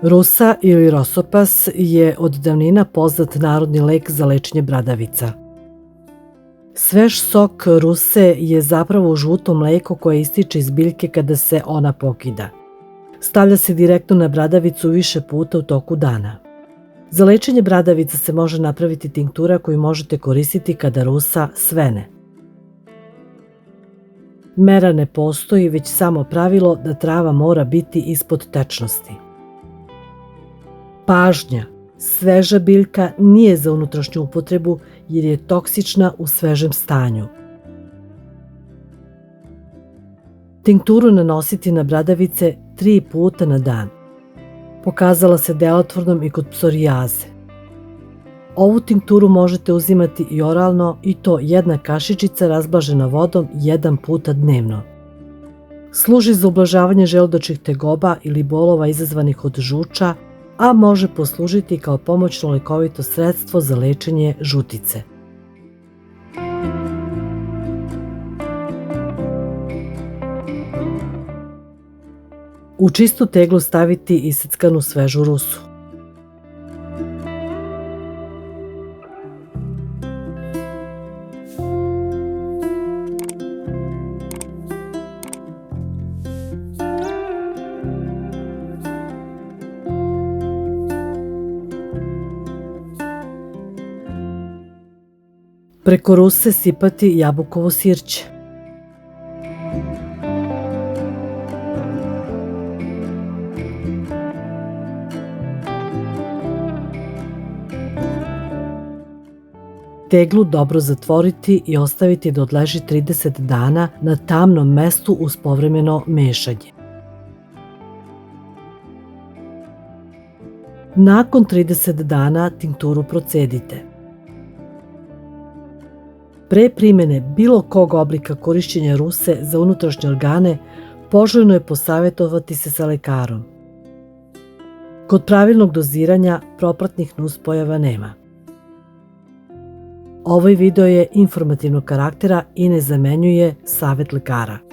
Rusa ili rosopas je od davnina poznat narodni lek za lečenje bradavica. Svež sok ruse je zapravo žuto mleko koje ističe iz biljke kada se ona pokida. Stavlja se direktno na bradavicu više puta u toku dana. Za lečenje bradavica se može napraviti tinktura koju možete koristiti kada rusa svene. Mera ne postoji, već samo pravilo da trava mora biti ispod tečnosti. Pažnja! Sveža biljka nije za unutrašnju upotrebu jer je toksična u svežem stanju. Tinkturu nanositi na bradavice 3 puta na dan. Pokazala se delotvornom i kod psorijaze. Ovu tinkturu možete uzimati i oralno i to 1 kašičica razblažena vodom 1 puta dnevno. Služi za ublažavanje želudačnih tegoba ili bolova izazvanih od žuča, a može poslužiti kao pomoćno lekovito sredstvo za lečenje žutice. U čistu teglu staviti iseckanu svežu rusu. Preko ruse sipati jabukovo sirće. Teglu dobro zatvoriti i ostaviti da odleži 30 dana na tamnom mestu uz povremeno mešanje. Nakon 30 dana tinkturu procedite. Pre primene bilo kog oblika korišćenja ruse za unutrašnje organe, poželjno je posavjetovati se sa lekarom. Kod pravilnog doziranja propratnih nuspojava nema. Ovaj video je informativnog karaktera i ne zamenjuje savjet lekara.